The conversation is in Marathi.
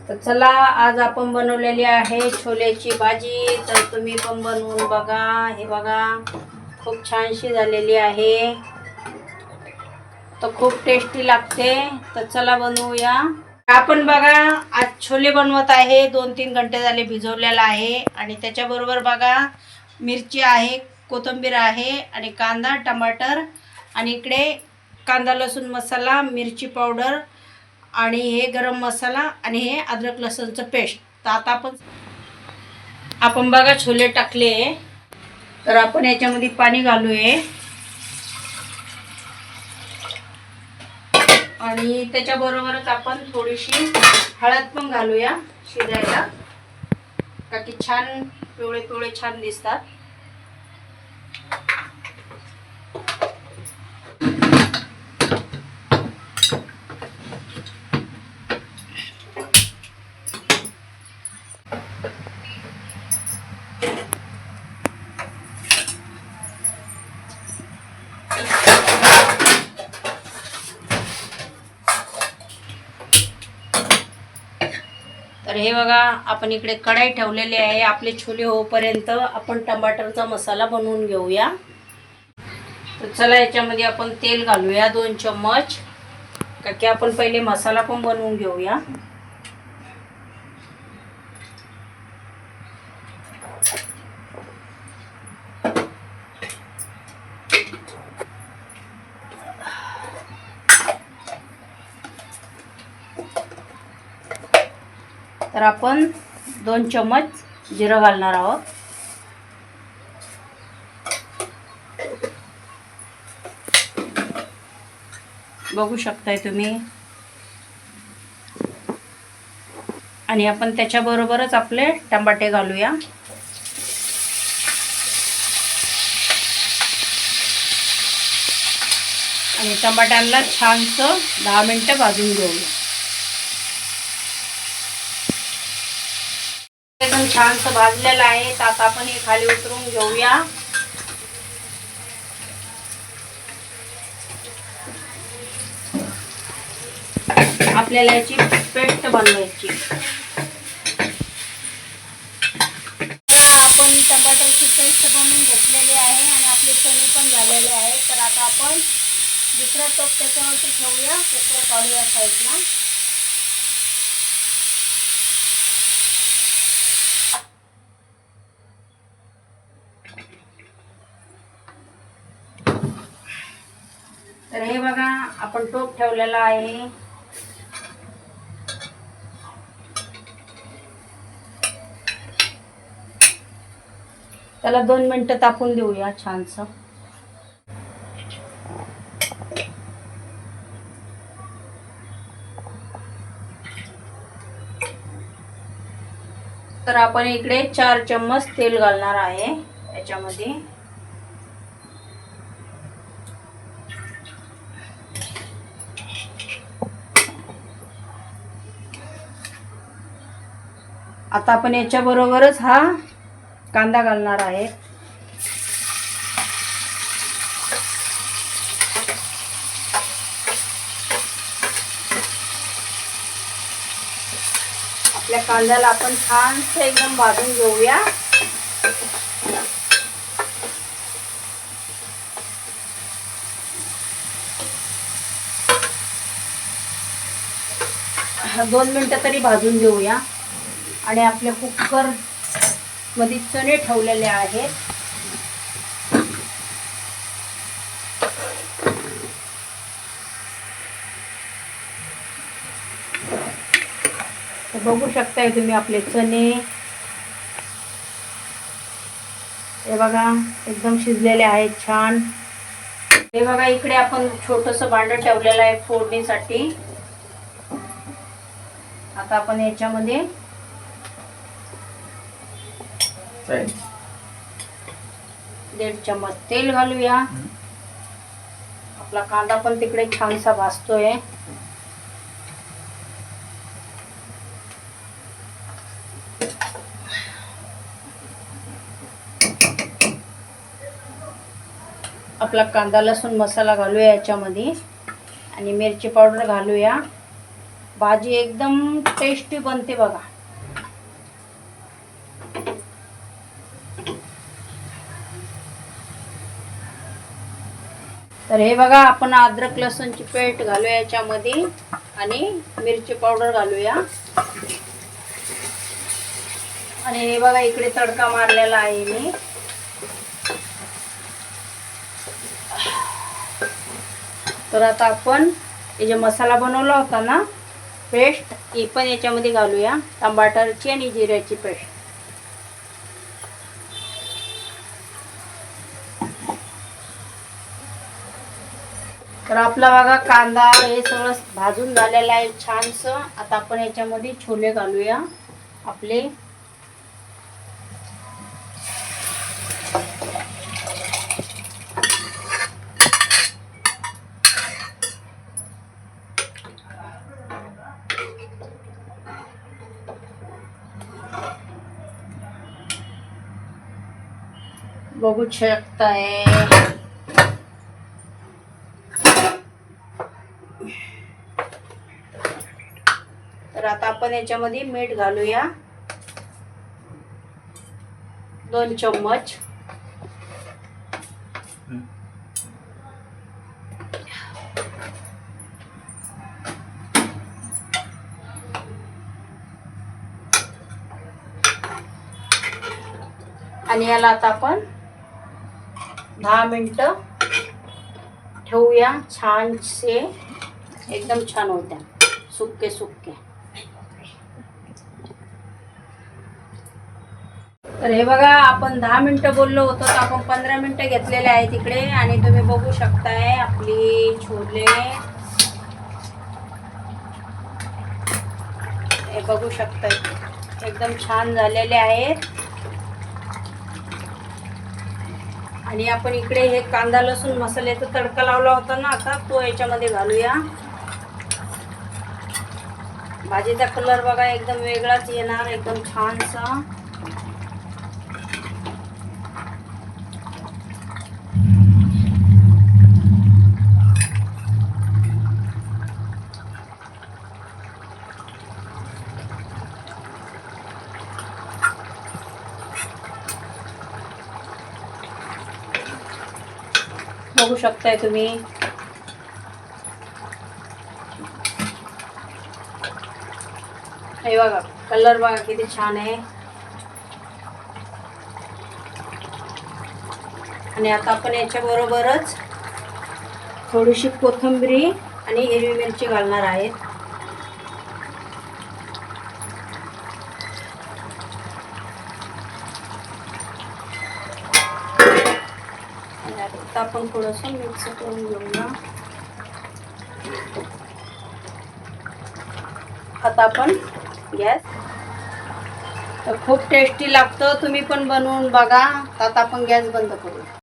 तर चला, आज आपण बनवलेली आहे छोलेची भाजी. तर तुम्ही पण बनवून बघा. हे बघा, खूप छानशी झालेली आहे. तर खूप टेस्टी लागते. तर चला बनवूया. आपण बघा, आज छोले बनवत आहे. 2-3 घंटे झाले भिजवलेला आहे. आणि त्याच्याबरोबर बघा, मिरची आहे, कोथिंबीर आहे आणि कांदा, टमाटर आणि इकडे कांदा लसूण मसाला, मिरची पावडर आणि हे गरम मसाला आणि हे अद्रक लसूणचं पेस्ट. तर आता आपण बघा छोले टाकले. तर आपण याच्यामध्ये पाणी घालूया आणि त्याच्याबरोबरच आपण थोडीशी हळद पण घालूया शिजायला, का की छान पिवळे पिवळे छान दिसतात. तर हे बघा, आपण इकडे कढाई ठेवलेली आहे. आपले छोले होईपर्यंत आपण टमाटरचा मसाला बनवून घेऊया. तर चला, याच्यामध्ये आपण तेल घालूया 2 चम्मच, का की आपण पहिले मसाला पण बनवून घेऊया. तर आपण 2 चम्मच जिरं घालणार आहोत. बघू शकताय तुम्ही. आणि आपण त्याच्याबरोबरच आपले टमाटे घालूया. आणि टमाट्यांना छानसं 10 मिनिटं भाजून घेऊया. एकदम छानसं भाजलेलं आहे. तर आता आपण हे खाली उतरून घेऊया. आपल्याला याची पेस्ट बनवायची. आपण टमाटरची पेस्ट बनवून घेतलेली आहे आणि आपले चणे पण झालेले आहे. तर आता आपण दुसरा टोप त्याच्यावरती ठेवूया. कुकर काढूया साईडला. तर हे बघा, आपण टोप ठेवलेला आहे. त्याला 2 मिनिटं तापून देऊया छानसं. तर आपण इकडे 4 चम्मच तेल घालणार आहे याच्यामध्ये. आता आपण याच्याबरोबरच हा कांदा घालणार आहे. आपल्या कांद्याला आपण छानसं एकदम भाजून घेऊया. हा 2 मिनिटं तरी भाजून घेऊया. आणि आपल्या कुकर मध्ये चणे ठेवलेले आहेत. तर बघू शकताय तुम्ही आपले चणे. हे बघा, एकदम शिजलेले आहेत छान. हे बघा, इकडे आपण छोटंसं भांडं ठेवलेलं आहे फोडणीसाठी. आता आपण याच्यामध्ये 1.5 चम्मच तेल घालूया. आपला कांदा पण तिकडे छानसा भाजतोय. आपला कांदा लसूण मसाला घालूया याच्यामध्ये आणि मिरची पावडर घालूया. भाजी एकदम टेस्टी बनते बघा. तर हे बघा, आपण अद्रक लसूणची पेस्ट घालूया याच्यामध्ये आणि मिरची पावडर घालूया. आणि हे बघा, इकडे तडका मारलेला आहे मी. तर आता आपण हे जे मसाला बनवला होता ना पेस्ट, ही पण याच्यामध्ये घालूया. टमाटरची आणि जिऱ्याची पेस्ट. तर आपला बघा कांदा हे सगळं भाजून झालेलं आहे छानसं. आता आपण याच्यामध्ये छोले घालूया आपले. बघू शकताय. तर आता आपण याच्यामध्ये मीठ घालूया 2 चम्मच. आणि याला आता आपण 10 मिनिटं ठेवूया. छानसे एकदम छान होत्या सुक्के सुक्के. तर हे बघा, आपण 10 मिनिटं बोललो होतो, तर आपण 15 मिनिटं घेतलेले आहेत इकडे. आणि तुम्ही बघू शकताय आपली छोले हे बघू शकताय एकदम छान झालेले आहेत. आणि आपण इकडे हे कांदा लसूण मसाल्याचा तडका लावला होता ना, आता तो याच्यामध्ये घालूया. भाजीचा कलर बघा एकदम वेगळाच येणार, एकदम छानसा. बघू शकताय तुम्ही. हे बघा कलर बघा किती छान आहे. आणि आता आपण याच्या बरोबरच थोडीशी कोथिंबीर आणि हिरवी मिरची घालणार आहेत. आता आपण थोडंसं मिक्स करून घेऊया. आता आपण गॅस. तर खूप टेस्टी लागतं, तुम्ही पण बनवून बघा. आता आपण गॅस बंद करू.